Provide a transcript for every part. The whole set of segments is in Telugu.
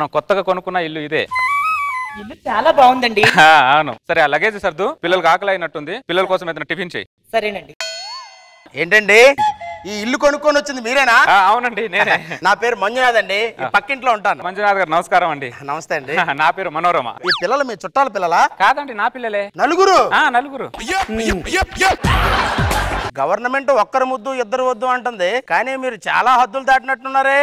మనం కొత్తగా కొనుక్కున్న ఇల్లు ఇదే. ఇల్లు చాలా బాగుందండి. అవును. సరే, ఆ లగేజ్ సర్దు. పిల్లలకు ఆకలి అయినట్టుంది, పిల్లల కోసం ఏదైనా టిఫిన్ చేయి. సరేనండి. ఏంటండి ఈ ఇల్లు కొనుక్కొని వచ్చింది మీరేనా? అవునండి, నేనే. నా పేరు మంజునాథ్ అండి, పక్కింట్లో ఉంటాను. మంజునాథ్ గారు నమస్కారం అండి. నమస్తే అండి. నా పేరు మనోరమ. ఈ పిల్లలు మీ చుట్టాల పిల్లలా? కాదండి, నా పిల్లలే. నలుగురు? నలుగురు. గవర్నమెంట్ ఒక్కరు ముద్దు ఇద్దరు వద్దు అంటుంది, కానీ మీరు చాలా హద్దులు దాటినట్టున్నారే.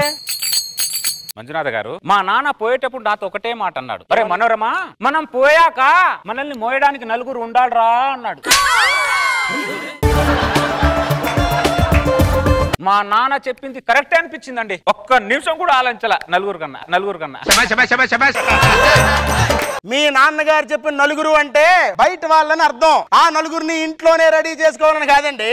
మంజునాథ్ గారు, మా నాన్న పోయేటప్పుడు నాతో ఒకటే మాట అన్నాడు, అరే మనోరమ, మనం పోయాక మనల్ని మోయడానికి నలుగురు ఉండాలరా అన్నాడు. మా నాన్న చెప్పింది కరెక్టే అనిపించిందండి. ఒక్క నిమిషం కూడా ఆలోచించాల. నలుగురు కన్నా మీ నాన్నగారు చెప్పిన నలుగురు అంటే బయట వాళ్ళని అర్థం, ఆ నలుగురిని ఇంట్లోనే రెడీ చేసుకోవాలని కాదండి.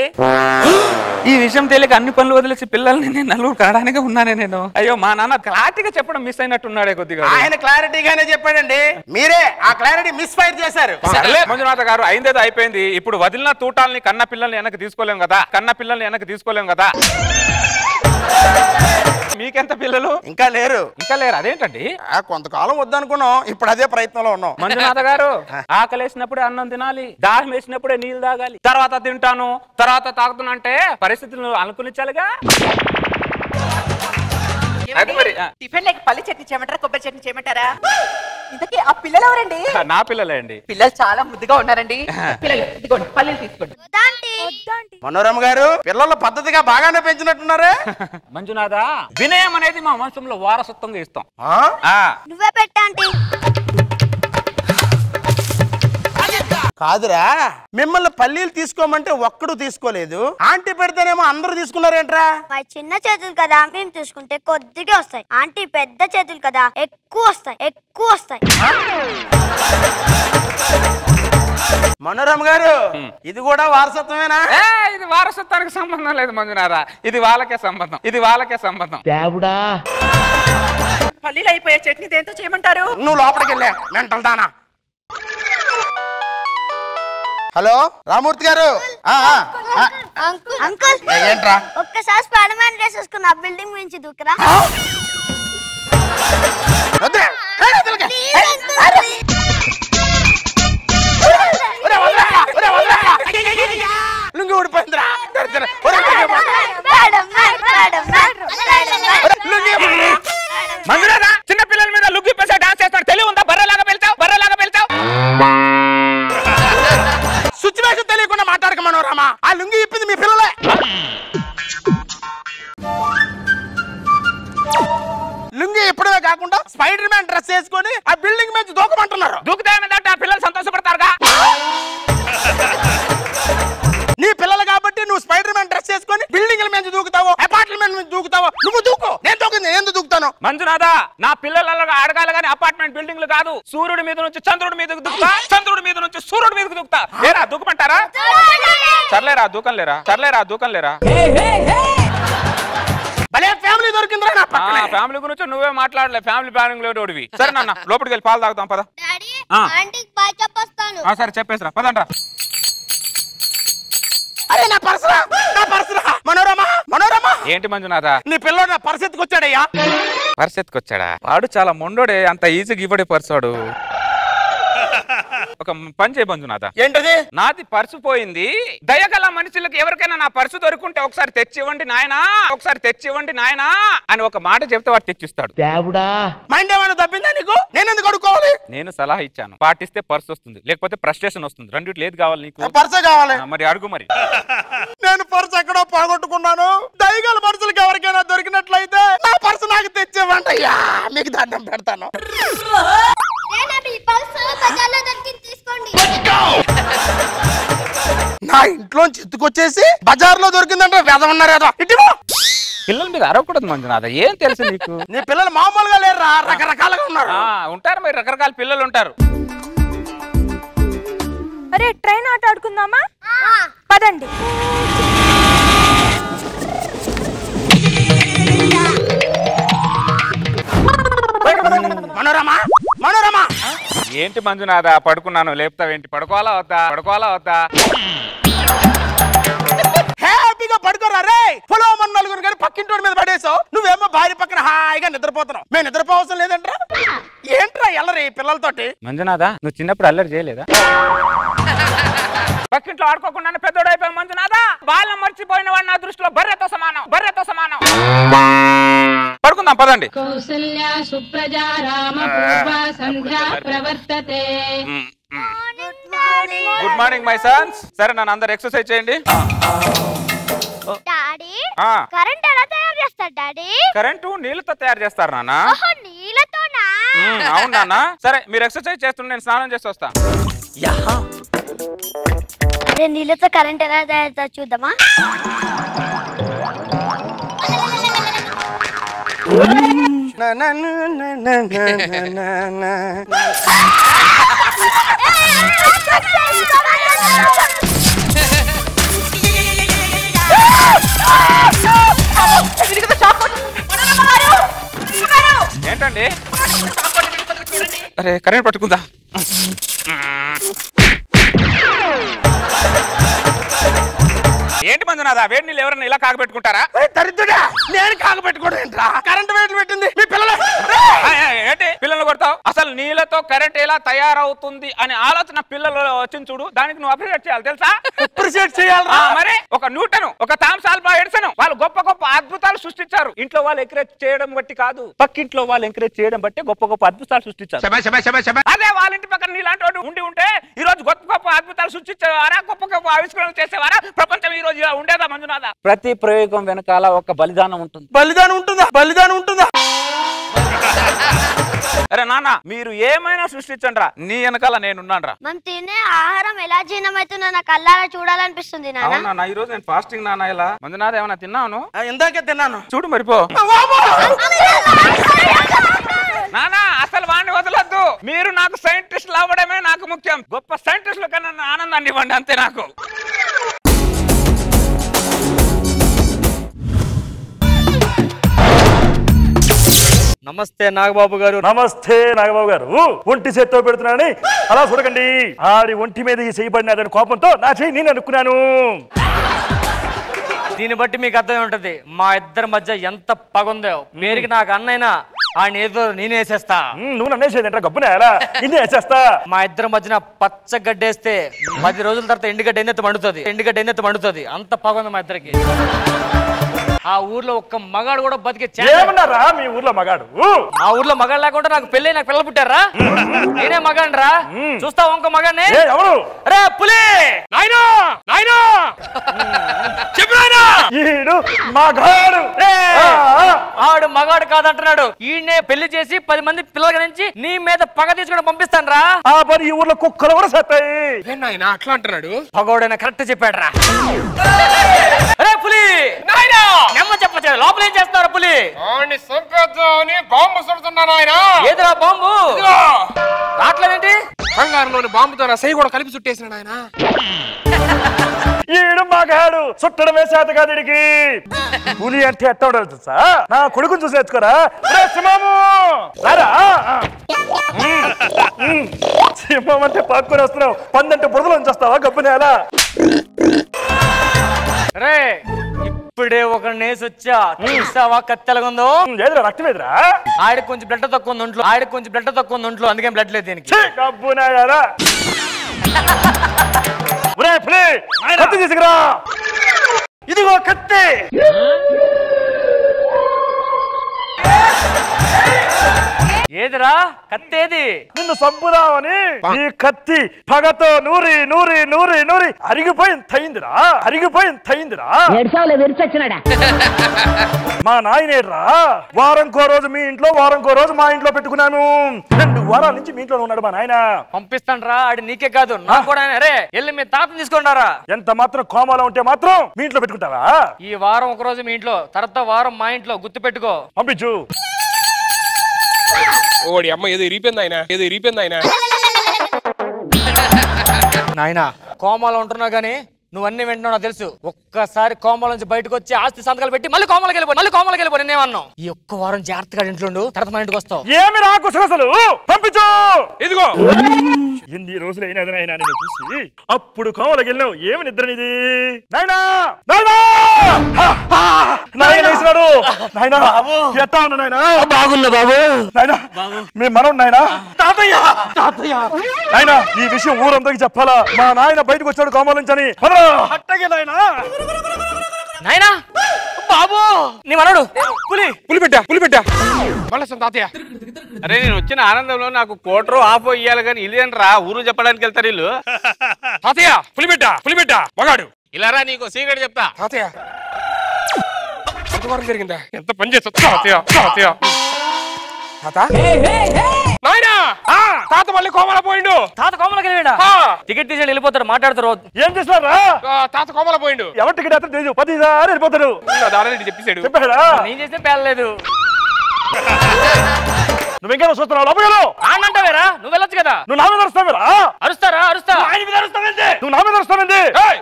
ఈ విషయం తెలియక అన్ని పనులు వదిలేసి పిల్లల్ని నేను నలుగురు కాడానికే ఉన్నానే నేను. అయ్యో, మా నాన్న క్లారిటీగా చెప్పడం మిస్ అయినట్టున్నాడే కొద్దిగా. ఆయన క్లారిటీగానే చెప్పాడండి, మీరే ఆ క్లారిటీ మిస్ ఫైర్ చేశారు. సర్లే మంజునాథ గారు, అయిందేదో అయిపోయింది. ఇప్పుడు వదిలిన తూటాలని కన్న పిల్లల్ని వెనక్కి తీసుకోలేం కదా. మీకెంత పిల్లలు? ఇంకా లేరు. అదేంటండి? కొంతకాలం వద్దనుకున్నాం, ఇప్పుడు అదే ప్రయత్నంలో ఉన్నాం. మంజునాథ గారు, ఆకలేసినప్పుడే అన్నం తినాలి, దాహం వేసినప్పుడే నీళ్లు తాగాలి, తర్వాత తింటాను, తర్వాత తాగుతున్నా అంటే పరిస్థితులు అనుకునిచ్చాలిగా. టిఫిన్ లేక పల్లి చట్నీ చేయమంటారా, కొబ్బరి చట్నీ చేయమంటారా? ఇంతకీ ఆ పిల్లలు ఎవరండి? నా పిల్లలే అండి. పిల్లలు చాలా ముద్దుగా ఉన్నారండి. పిల్లలు ఇదిగోండి, పల్లీలు తీసుకోండి. మనోరమ గారు, పిల్లలు పద్ధతిగా బాగానే పెంచినట్టున్నారే. మంజునాథ, వినయం అనేది మా వంశంలో వారసత్వంగా ఇస్తాం. నువ్వే పెట్టండి. కాదురా, మిమ్మల్ని పల్లీలు తీసుకోమంటే ఒక్కడు తీసుకోలేదు, ఆంటీ పెడితేనేమో అందరూ తీసుకున్నారేంట్రా? మా చిన్న చేతులు కదా, మేము తీసుకుంటే కొద్దిగా వస్తాయి. ఆంటీ పెద్ద చేతులు కదా, ఎక్కువ వస్తాయి. మనోరమ గారు, ఇది కూడా వారసత్వమేనా? ఇది వారసత్వానికి సంబంధం లేదు మంజునాథ, ఇది వాళ్ళకే సంబంధం. దేవుడా, పల్లీలు అయిపోయే చట్నీ దేంతో చేయమంటారు? నువ్వు లోపలికి వెళ్ళా మెంటల్ దానా. హలో రామూర్తి గారు. అంకుల్, ఏంట్రా? ఒక్కసారి స్పైడర్‌మ్యాన్ డ్రెస్ వేసుకుని ఆ బిల్డింగ్ నుంచి దూకరా? లుంగి ఊడిపోయిందిరా. మంజునాథ, చిన్న పిల్లల మీద లుంగి పెసా డాన్స్ చేస్తాడు, తెలివి ఉందా? బర్రెలాగా పెళ్తావు. సిచ్యువేషన్ తెలియకుండా మాట్లాడక మనోరమ, ఆ లుంగి ఇప్పింది మీ పిల్లలే. లుంగి ఇప్పుడే కాకుండా స్పైడర్ మ్యాన్ డ్రెస్ వేసుకొని ఆ బిల్డింగ్ మీద దూకమంటున్నారు. దూకుతే ఆ పిల్లలు సంతోషపడతారుగా. నీ పిల్లలు కాబట్టి నువ్వు స్పైడర్ మ్యాన్ డ్రెస్ వేసుకొని బిల్డింగ్ల మీద దూకుతావు, అపార్ట్మెంట్ మీద దూకుతావు. నువ్వు దూకు, నేను దూకుంది ఎందుకు దూకుతాను? మంజునాథ, నా పిల్లలు అడగాలి కానీ అపార్ట్మెంట్ బిల్డింగ్లు కాదు. సూర్యుడి మీద నుంచి చంద్రుడి మీదకి దూకుతా, చంద్రుడి మీద నుంచి సూర్యుడి మీదకి దూకుతా. లేరా దూకమంటారా? సర్లేరా దూకంలేరా. ఫ్యామిలీ దొరికిందిరా నా పక్కనే. ఫ్యామిలీ గురించి నువ్వే మాట్లాడలే, ఫ్యామిలీ ప్లానింగ్ లో ఓడివి. సరే నాన్న, లోపలికి వెళ్ళి పాలు తాగుతాం పద. సరే చెప్పేసిరా, పదండ్రా. అరే నా పర్సురా. మనోరమ, ఏంటి మంజునాథ? నీ పిల్లడు నా పరిస్థితికి వచ్చాడయ్యా. పరిస్థితికి వచ్చాడా? వాడు చాలా మొండోడే, అంత ఈజీగా ఇవ్వడే పర్సాడు. ఒక పని చేయ మంజునాథ. ఏంటది? నాది పర్సు పోయింది, దయగల మనుషులకు ఎవరికైనా నా పర్సు దొరుకుంటే ఒకసారి తెచ్చివ్వండి నాయనా అని ఒక మాట చెప్తే వాడు తెచ్చిస్తాడు. దేవుడా, మైండ్ ఏమైనా తప్పిందా నీకు? నేను ఎందుకు అడుక్కోవాలి? నేను సలహా ఇచ్చాను, పాటిస్తే పర్సు వస్తుంది, లేకపోతే ఫ్రస్ట్రేషన్ వస్తుంది. రెండిట్లో ఏది కావాలి నీకు? పర్సే కావాలి. మరి అడుగు. మరి నేను పర్సు ఎక్కడో పోగొట్టుకున్నాను, దయగల మనుషులకు ఎవరికైనా దొరికినట్లయితే నా పర్సు నాకు తెచ్చివ్వండి అయ్యా, మీకు దండం పెడతాను. నా ఇంట్లోంచి ఎత్తుకొచ్చేసి బజార్లో దొరికిందంటే వెదవన్నారేదో. ఇటు పిల్లల మీద అరవకూడదు మంజునాథ, ఏం తెలుసు నీకు? నీ పిల్లలు మామూలుగా లేరురా, రకరకాలుగా ఉన్నారు. ఉంటారు మరి, రకరకాల పిల్లలు ఉంటారు. అరే ట్రైన్ ఆట ఆడుకుందామా? పదండి. మనోరమ, ఏంటి మంజునాథ? పడుకున్నాను, లేపుతావేంటి? పడుకోవాలా వద్దా? హ్యాపీగా పడుకోరా రే. పొలం నలుగురు కానీ పక్కింటి మీద పడేసావు, నువ్వేమో భార్య పక్కన హాయిగా నిద్రపోతున్నావు. మేము నిద్రపోవసం లేదంటారా? ఎల్లరి పిల్లలతోటి. మంజునాథ నువ్వు చిన్నప్పుడు అల్లరి చేయలేదా? పక్కింట్లో ఆడుకోకుండా పెద్దోడు అయిపోయి మంజునాథ బాల్యం మర్చిపోయిన వాడు నా దృష్టిలో బర్రెతో సమానం, బర్రెతో సమానం. పడుకుందాం పదండి. కౌసల్యా సుప్రజా రామ పూర్వ సంధ్యా ప్రవర్తతే. Good morning my sons. సరే నన్ను అందరు ఎక్సర్సైజ్ చేయండి. డాడీ కరెంట్ ఎలా తయారు చేస్తారు డాడీ? కరెంటు నీళ్ళతో తయారు చేస్తారు నాన్న. నీళ్ళతోనా? అవును నాన్న. సరే మీరు ఎక్సర్సైజ్ చేస్తుంటే నేను స్నానం చేసి వస్తా. అరే నీళ్ళతో కరెంట్ ఎలా తయారు చూద్దామా? ఏంటండి? అరే కరెంట్ పట్టుకుందా? ఏంటి మంజునాథ వేడి నీళ్ళు ఎవరన్నా ఇలా కాగబెట్టుకుంటారా? దరిద్రుడా నేను కాగబెట్టుకోవడం ఏంట్రా? కరెంట్ వేట్లు పెట్టింది మీ పిల్లలు. ఏంటి పిల్లలు కొడతావు? అసలు నీళ్ళతో కరెంట్ ఎలా తయారవుతుంది అనే ఆలోచన పిల్లలు వచ్చింది చూడు. దానికి నువ్వు అప్రిషియేట్ చేయాలి తెలుసా? అప్రిషియేట్ చేయాలి. మరి ఒక న్యూటన్, ఒక థామస్ ఆల్వా ఎడిసన్ వాళ్ళు గొప్ప గొప్ప అద్భుతాలు సృష్టించారు. ఇంట్లో వాళ్ళు ఎంకరేజ్ చేయడం బట్టి కాదు, పక్కింట్లో వాళ్ళు ఎంకరేజ్ చేయడం బట్టి గొప్ప గొప్ప అద్భుతాలు సృష్టించారు. అదే వాళ్ళ ఇంటి పక్కన నీలాంటి వాడు ఉండి ఉంటే ఈ రోజు గొప్ప గొప్ప అద్భుతాలు సృష్టించేవారా, గొప్ప గొప్ప ఆవిష్కరణలు చేసేవారా? ప్రపంచం ఈ రోజు ఉండేదా మంజునాథ? ప్రతి ప్రయోగం వెనకాల ఒక బలిదానం ఉంటుంది. బలిదానం ఉంటుందా? బలిదానం ఉంటుందా? అరే నాన్న మీరు ఏమైనా సృష్టించండిరా, నీ వెనకాల నేనున్నాను రా. మనం తినే ఆహారం ఎలా జీర్ణమవుతుందో నాకు కళ్ళారా చూడాలనిపిస్తుంది నాన్న. ఈ రోజు నేను ఫాస్టింగ్ నాన్న. ఇలా మంజునాథ ఏమైనా తిన్నాను? ఇందాకే తిన్నాను. చూడు మరిపో. నానా అసలు వాడిని వదలొద్దు. మీరు నాకు సైంటిస్టులు అవ్వడమే నాకు ముఖ్యం. గొప్ప సైంటిస్టుల కన్నా ఆనందాన్ని ఇవ్వండి అంతే నాకు. నమస్తే నాగబాబు గారు. నమస్తే నాగబాబు గారు. ఒంటి చేత్తో పెడుతున్నానని అలా చూడకండి. ఆడి ఒంటి మీద ఈ చేయబడినదని కోపంతో నా చేయి నేను అనుకున్నాను. దీన్ని బట్టి మీకు అర్థం ఉంటది మా ఇద్దరి మధ్య ఎంత పగుందో. మీరికి నాకు అన్నైనా ఆయన ఏదో నేనే వేసేస్తా. నువ్వు నన్నేసేదంటే గబ్బునే అలా ఇన్ని వేసేస్తా. మా ఇద్దరి మధ్యన పచ్చ గడ్డేస్తే 10 రోజుల తర్వాత ఎండుగడ్డ ఎన్నెత్తి మండుతుంది. ఎండుగడ్డ ఎన్నెత్తి మండుతుంది. అంత పగుంది మా ఇద్దరికి. ఆ ఊర్లో ఒక్క మగాడు కూడా బతికే ఏమన్నారా మీ ఊర్లో మగాడు? ఆ ఊర్లో మగాడు లేకుండా నాకు పెళ్ళి నాకు పిల్లలు పుట్టారా? నేనే మగాడు రా. చూస్తావు ఇంకో మగాడిని? ఎవరు? అరే పులి నాయనా నాయనా ఈడు మగాడు. ఆడు మగాడు కాదంటున్నాడు. ఈయనే పెళ్లి చేసి 10 మంది పిల్లల నుంచి నీ మీద పగ తీసుకుని పంపిస్తాను రా. ఆ పని ఈ ఊర్లో కుక్కలు కూడా సత్తాయి. అట్లా అంటున్నాడు. పగోడైనా కరెక్ట్ చెప్పాడు రా. అరే పులి నెమ్మ చెప్పచ్చు. లోపల ఏం చేస్తున్నారు పులి? బాంబు సుడుతున్నాను ఆయన. ఏదిరా బాంబు? రావట్లేదేంటి? బంగారంలోని బాంబుతో నా సై కూడా కలిపి చుట్టేసినాడు ఆయన. ఈడు మగాడు. చుట్టడమే చేత కాదు ఇడికి. పులి అంటే ఎట్ట ఉండాలి తెలుసా? నా కొడుకుని చూసి నేర్చుకోరా. సింహం అంటే పాక్కుని వస్తున్నావు. పందంటే బురదలో ఉంచేస్తావా గబ్బునే అలా? రే ఇప్పుడే ఒక నేసి వచ్చా. చూసావా కత్తెలగుందో? ఏదిరా రక్తం ఎదురా? ఆడికి కొంచెం బ్లడ్ తక్కువ ఉంది ఒంట్లో. ఆడికి కొంచెం బ్లడ్ తక్కువ ఉంది ఒంట్లో. అందుకే బ్లడ్ లేదు దీనికి. గబ్బునే అలా. కత్తి తీసుకురా. ఇదిగో కత్తి. ఏదిరా కత్తేది? నిన్ను సంపుదామని ఈ కత్తి పగతో నూరి నూరి నూరి నూరి అరిగిపోయిందిరా. మా నాయనేడ్రా. వారంకో రోజు మీ ఇంట్లో, వారంకో రోజు మా ఇంట్లో పెట్టుకున్నాను. 2 వారాల నుంచి మీ ఇంట్లో ఉన్నాడు మా నాయన. పంపిస్తాను రా. ఆడి నీకే కాదు నాకు కూడా. అరే వెళ్ళి మీ తాతను తీసుకున్నారా? ఎంత మాత్రం కోమాలో ఉంటే మాత్రం మీ ఇంట్లో పెట్టుకుంటావా? ఈ వారం ఒక రోజు మీ ఇంట్లో, తర్వాత వారం మా ఇంట్లో. గుర్తు పెట్టుకో. పంపించు. ఓడి అమ్మ ఏదో ఇరిపోయింది ఆయన. నాయనా కోమాలో ఉంటున్నావు గానీ నువ్వన్నీ వింటున్నావు నాకు తెలుసు. ఒక్కసారి కోమాల నుంచి బయటకు వచ్చి ఆస్తి సంతకాలు పెట్టి మళ్ళీ కోమాలకి వెళ్ళిపో. నేనేమన్నావు? ఈ ఒక్క వారం జాగ్రత్తగా ఇంట్లో ఉండు. తర్వాత మన ఇంటికి వస్తావు. ఏమి రాకు అసలు. పంపించు. ఇదిగో ఎన్ని రోజులైనా నిన్ను చూసి అప్పుడు కోమలకి వెళ్ళినావు. ఏమి నిద్రనిది నాయనా? నాయన వేసినాడు. నాయనా ఎట్టా ఉన్నా నాయనా? బాగున్నా బాబు. నాయనా మీ మనోడు నాయనా. నాయనా ఈ విషయం ఊరందరికి చెప్పాలా? మా నాయన బయటకు వచ్చాడు కోమల నుంచి అని. అట్టగే నాయనా. నాయనా బాబు నీ మనోడు పులిపెట్ట మళ్ళీ తాతయ్య. అరే నేను వచ్చిన ఆనందంలో నాకు కోటరు ఆఫ్ ఇయ్యాలి కానీ ఇల్లేంట్రా ఊరు చెప్పడానికి వెళ్తారు ఇల్లు. తాతయ్య పులిపెట్ట మగాడు. ఇలారా నీకు సీక్రెట్ చెప్తా. తాతయ్య ఎంతవరకు జరిగిందా? ఎంత పని చేస్తా తాతయ్య. తాత మళ్ళీ కోమల పోయిండు. తాత కోమలకి వెళ్ళిపోయాడా? టికెట్ తీసి వెళ్ళిపోతాడు. మాట్లాడతారు. ఏం చేస్తున్నారా? తాత కోమల పోయిండు. ఎవరి టికెట్ ఎత్త తెలియదు. 10 సార్లు వెళ్ళిపోతాడు. చెప్పేశాడు. చెప్పాడా? నేను చేస్తే పేర్లేదు. నువ్వు ఇంకా చూస్తున్నావు లోపల అంటావేరా? నువ్వు వెళ్ళొచ్చు కదా. నువ్వు నా మీద అరుస్తావేరా? అరుస్తా. ఆయన మీద అరుస్తావేంది? నువ్వు నా మీద అరుస్తావేంది?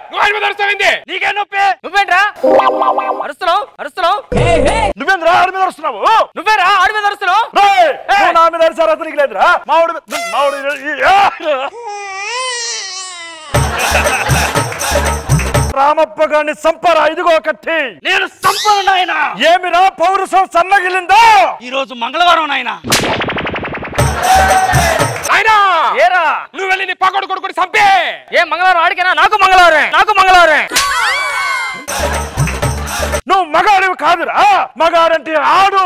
నువ్వు ఆయన మీద అరుస్తావేంది? నీకే నొప్పి. నువ్వేంట్రా అరుస్తున్నావు? నువ్వేంద్రా ఆడి మీద అరుస్తున్నావు? నువ్వేరా ఆడి మీద అరుస్తున్నావు? నువ్వు నా మీద అరిసారు అతనికి లేదురా. మావుడు రామప్ప గారిని సంపరా. ఇదిగో కట్టి. నేను సంపను నాయనా. ఏమిరా పౌరుషం సన్నగిలిందో? ఈ రోజు మంగళవారం నాయనా. ఏరా నువ్వు వెళ్ళి నీ పక్కడు కొడుకుని చంపే. ఏ మంగళవారం ఆడికేనా? నాకు మంగళవారం. నువ్వు మగాడివి కాదురా. మగాడంటే ఆడు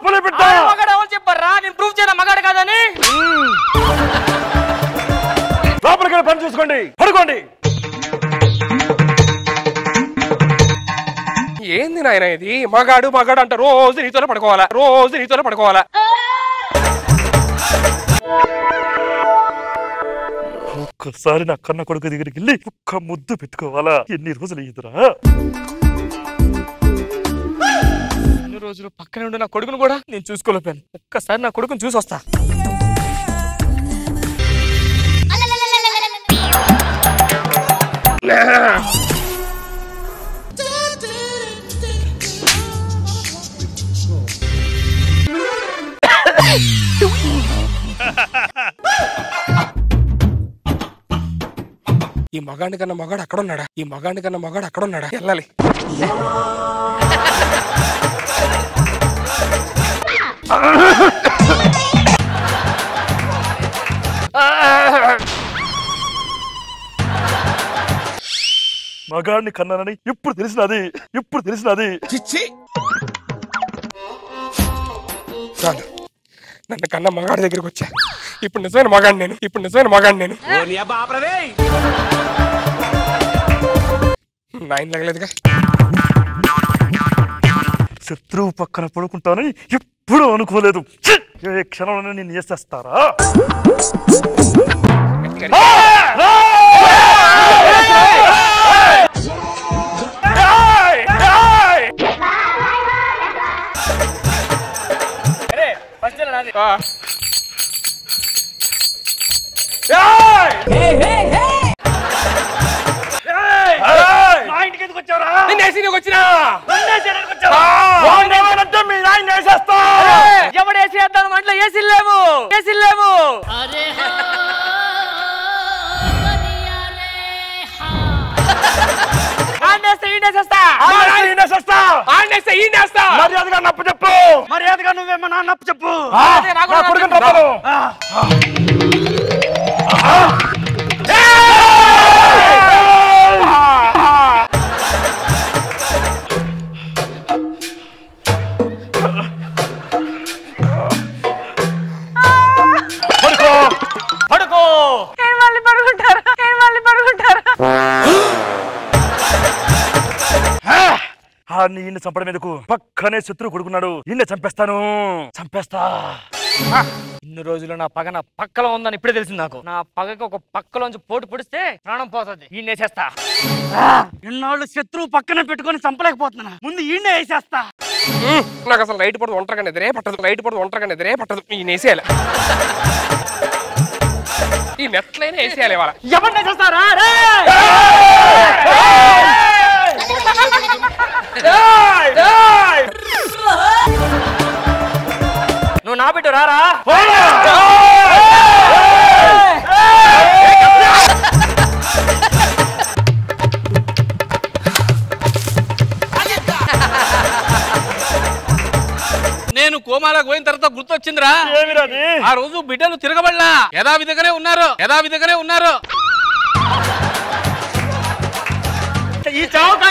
పులిబిడ్డ. మగాడు ఎవరు చెప్పారా? నేను ప్రూఫ్ చేయనా మగాడు కాదని? లోపలికి వెళ్ళి పని చూసుకోండి. పడుకోండి. ఏంది నాయన ఇది? మగాడు అంట రోజు నీతోనే పడుకోవాలా. ఒక్కసారి నా కన్న కొడుకు దగ్గరికి వెళ్ళి ఒక్క ముద్దు పెట్టుకోవాలా? ఎన్ని రోజులు అయ్యిందిరా? ఎన్ని రోజులు పక్కనే ఉండి నా కొడుకును కూడా నేను చూసుకోలేకపోయాను. ఒక్కసారి నా కొడుకుని చూసి వస్తా. ఈ మగాడి కన్నా మగాడు అక్కడ ఉన్నాడా? వెళ్ళాలి. మగాడిని కన్నానని ఇప్పుడు తెలిసినది. నన్ను కన్నా మగాడి దగ్గరికి వచ్చా. ఇప్పుడు నిజమైన మగాడి నేను. నాయన తగలేదుగా. శత్రువు పక్కన పడుకుంటానని ఎప్పుడు అనుకోలేదు. ఏ క్షణంలో నేను చేసేస్తారా? నా ఇంటికి ఎందుకు వచ్చావురా? మీ నాయన వేసేస్తా. ఎవడేసి వేద్దాం మంటలో ఏసీ లేవు. మర్యాదగా నప్పు చెప్పు. మర్యాదగా నువ్వేమో నా నప్పు చెప్పు. పడుకో. పడుకుంటారా? ఈయన్ని చంపడం ఎందుకు? పక్కనే శత్రువు కొడుకున్నాడు. ఈయన్ని చంపేస్తా. ఇన్ని రోజులు నా పగ నా పక్కలో ఉందని ఇప్పుడే తెలిసింది నాకు. నా పగకి ఒక పక్కలోంచి పోటు పొడిస్తే ప్రాణం పోతుంది. ఈయన వేసేస్తా. ఎన్నాళ్ళు శత్రువు పక్కన పెట్టుకొని చంపలేకపోతున్నా. ముందు ఈయన వేసేస్తా. నాకు అసలు లైట్ పడదు ఒంటరిగా ఎదురే పట్టదు. ఈయన వేసేయాలి. ఈ నెట్లైనా వేసేయాలి. వాళ్ళ ఎవరిని వేసేస్తారా? నువ్వు నా బిడ్డ రారా? నేను కోమాలకు పోయిన తర్వాత గుర్తొచ్చిందిరా. ఆ రోజు బిడ్డలు తిరగబడలా, యథావిధిగానే ఉన్నారు. ఈ చావుక